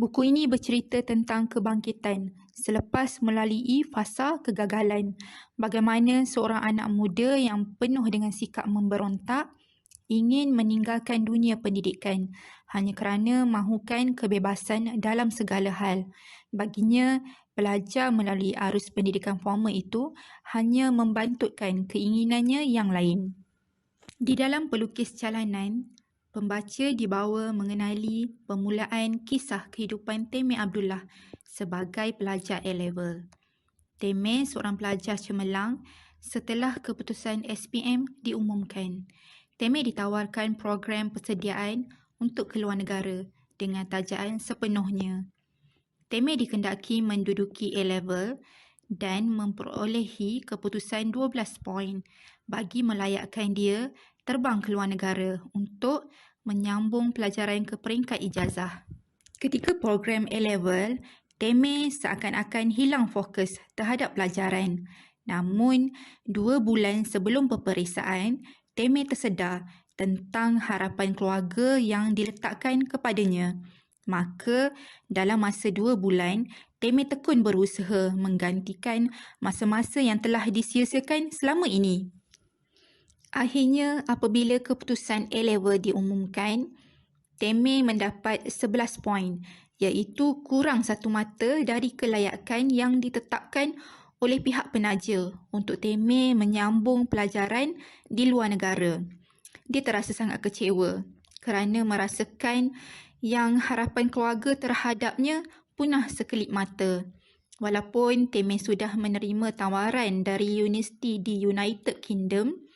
Buku ini bercerita tentang kebangkitan selepas melalui fasa kegagalan. Bagaimana seorang anak muda yang penuh dengan sikap memberontak ingin meninggalkan dunia pendidikan hanya kerana mahukan kebebasan dalam segala hal. Baginya, belajar melalui arus pendidikan formal itu hanya membantutkan keinginannya yang lain. Di dalam pelukis jalanan, pembaca dibawa mengenali permulaan kisah kehidupan Temeh Abdullah sebagai pelajar A-Level. Temeh seorang pelajar cemerlang setelah keputusan SPM diumumkan. Temeh ditawarkan program persediaan untuk keluar negara dengan tajaan sepenuhnya. Temeh dikendaki menduduki A-Level dan memperolehi keputusan 12 poin bagi melayakkan dia terbang ke luar negara untuk menyambung pelajaran ke peringkat ijazah. Ketika program A-Level, Temeh seakan-akan hilang fokus terhadap pelajaran. Namun, 2 bulan sebelum peperiksaan, Temeh tersedar tentang harapan keluarga yang diletakkan kepadanya. Maka, dalam masa 2 bulan, Temeh tekun berusaha menggantikan masa-masa yang telah disia-siakan selama ini. Akhirnya, apabila keputusan A-Level diumumkan, Temeh mendapat 11 poin, iaitu kurang 1 mata dari kelayakan yang ditetapkan oleh pihak penaja untuk Temeh menyambung pelajaran di luar negara. Dia terasa sangat kecewa kerana merasakan yang harapan keluarga terhadapnya punah sekelip mata. Walaupun Temeh sudah menerima tawaran dari universiti di United Kingdom,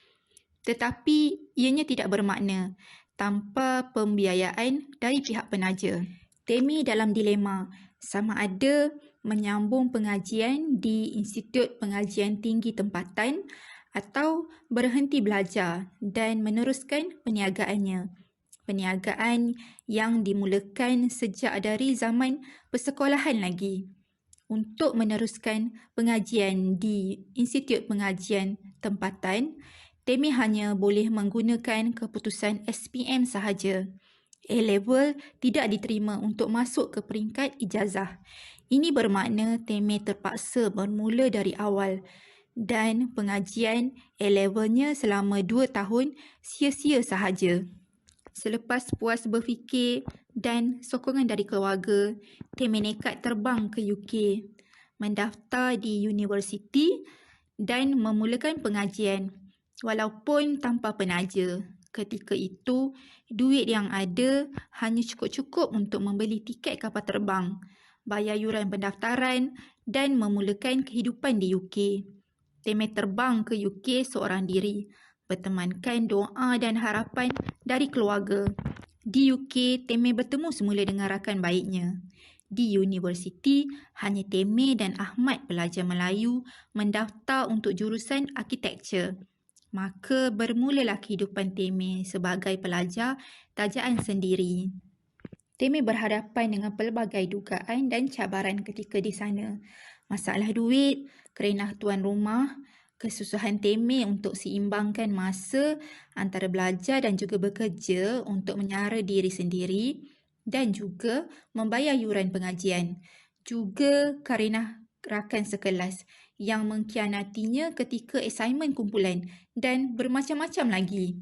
tetapi ianya tidak bermakna tanpa pembiayaan dari pihak penaja. Temeh dalam dilema sama ada menyambung pengajian di Institut Pengajian Tinggi Tempatan atau berhenti belajar dan meneruskan perniagaannya. Perniagaan yang dimulakan sejak dari zaman persekolahan lagi. Untuk meneruskan pengajian di Institut Pengajian Tempatan, Temeh hanya boleh menggunakan keputusan SPM sahaja. A-Level tidak diterima untuk masuk ke peringkat ijazah. Ini bermakna Temeh terpaksa bermula dari awal dan pengajian A-Levelnya selama 2 tahun sia-sia sahaja. Selepas puas berfikir dan sokongan dari keluarga, Temeh nekat terbang ke UK, mendaftar di universiti dan memulakan pengajian. Walaupun tanpa penaja, ketika itu duit yang ada hanya cukup-cukup untuk membeli tiket kapal terbang, bayar yuran pendaftaran dan memulakan kehidupan di UK. Temeh terbang ke UK seorang diri, bertemankan doa dan harapan dari keluarga. Di UK, Temeh bertemu semula dengan rakan baiknya. Di universiti, hanya Temeh dan Ahmad pelajar Melayu mendaftar untuk jurusan arkitektur. Maka bermulalah kehidupan Temeh sebagai pelajar tajaan sendiri. Temeh berhadapan dengan pelbagai dugaan dan cabaran ketika di sana. Masalah duit, kerenah tuan rumah, kesusahan Temeh untuk seimbangkan masa antara belajar dan juga bekerja untuk menyara diri sendiri dan juga membayar yuran pengajian. Juga kerenah rakan sekelas yang mengkhianatinya ketika assignmen kumpulan dan bermacam-macam lagi.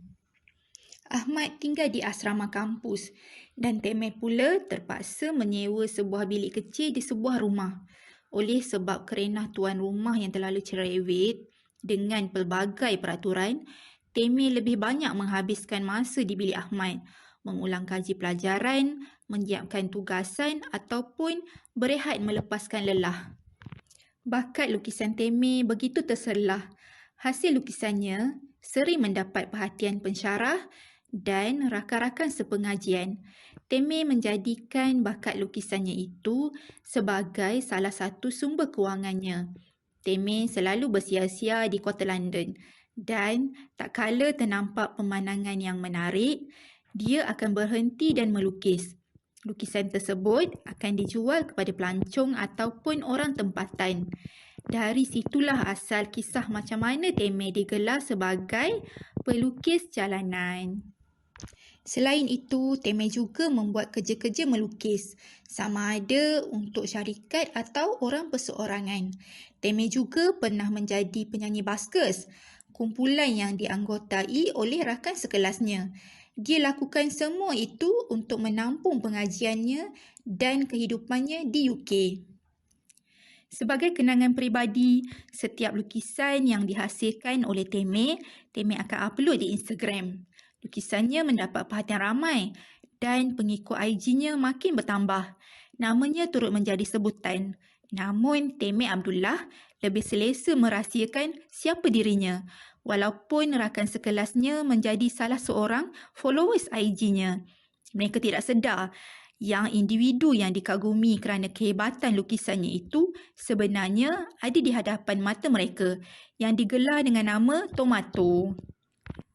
Ahmad tinggal di asrama kampus dan Temeh pula terpaksa menyewa sebuah bilik kecil di sebuah rumah. Oleh sebab kerenah tuan rumah yang terlalu cerewet dengan pelbagai peraturan, Temeh lebih banyak menghabiskan masa di bilik Ahmad, mengulang kaji pelajaran, menyiapkan tugasan ataupun berehat melepaskan lelah. Bakat lukisan Temeh begitu terserlah. Hasil lukisannya sering mendapat perhatian pensyarah dan rakan-rakan sepengajian. Temeh menjadikan bakat lukisannya itu sebagai salah satu sumber kewangannya. Temeh selalu bersia-sia di kota London dan tak kala ternampak pemandangan yang menarik, dia akan berhenti dan melukis. Lukisan tersebut akan dijual kepada pelancong ataupun orang tempatan. Dari situlah asal kisah macam mana Temeh digelar sebagai pelukis jalanan. Selain itu, Teme juga membuat kerja-kerja melukis, sama ada untuk syarikat atau orang perseorangan. Teme juga pernah menjadi penyanyi baskers, kumpulan yang dianggotai oleh rakan sekelasnya. Dia lakukan semua itu untuk menampung pengajiannya dan kehidupannya di UK. Sebagai kenangan peribadi, setiap lukisan yang dihasilkan oleh Teme akan upload di Instagram. Lukisannya mendapat perhatian ramai dan pengikut IG-nya makin bertambah. Namanya turut menjadi sebutan. Namun, Teme Abdullah lebih selesa merahsiakan siapa dirinya, walaupun rakan sekelasnya menjadi salah seorang followers IG-nya. Mereka tidak sedar yang individu yang dikagumi kerana kehebatan lukisannya itu sebenarnya ada di hadapan mata mereka yang digelar dengan nama Tomato.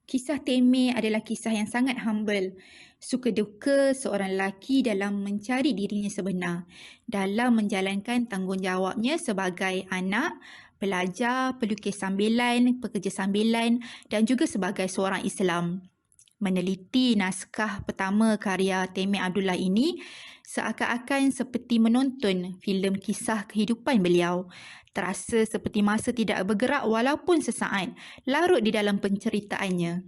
Kisah Teme adalah kisah yang sangat humble. Suka duka seorang lelaki dalam mencari dirinya sebenar, dalam menjalankan tanggungjawabnya sebagai anak, pelajar, pelukis sambilan, pekerja sambilan dan juga sebagai seorang Islam. Meneliti naskah pertama karya Teme Abdullah ini seakan-akan seperti menonton filem kisah kehidupan beliau. Terasa seperti masa tidak bergerak walaupun sesaat, larut di dalam penceritaannya.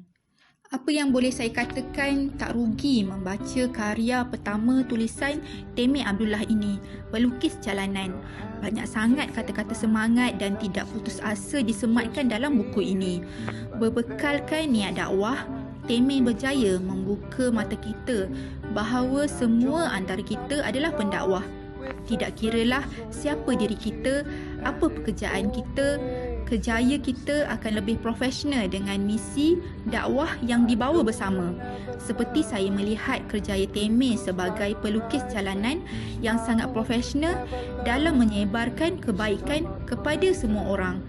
Apa yang boleh saya katakan, tak rugi membaca karya pertama tulisan Teme Abdullah ini, Pelukis Jalanan. Banyak sangat kata-kata semangat dan tidak putus asa disematkan dalam buku ini. Berbekalkan niat dakwah, Teme berjaya membuka mata kita bahawa semua antara kita adalah pendakwah. Tidak kiralah siapa diri kita, apa pekerjaan kita, kerjaya kita akan lebih profesional dengan misi dakwah yang dibawa bersama. Seperti saya melihat kerjaya Teme sebagai pelukis jalanan yang sangat profesional dalam menyebarkan kebaikan kepada semua orang.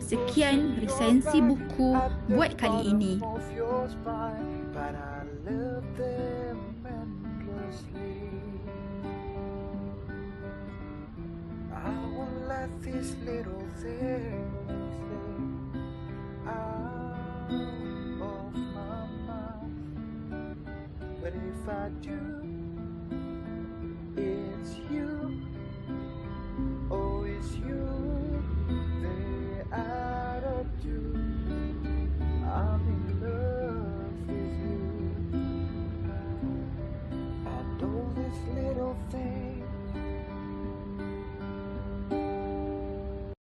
Sekian resensi buku buat kali ini. These little things out of my mouth, but if I do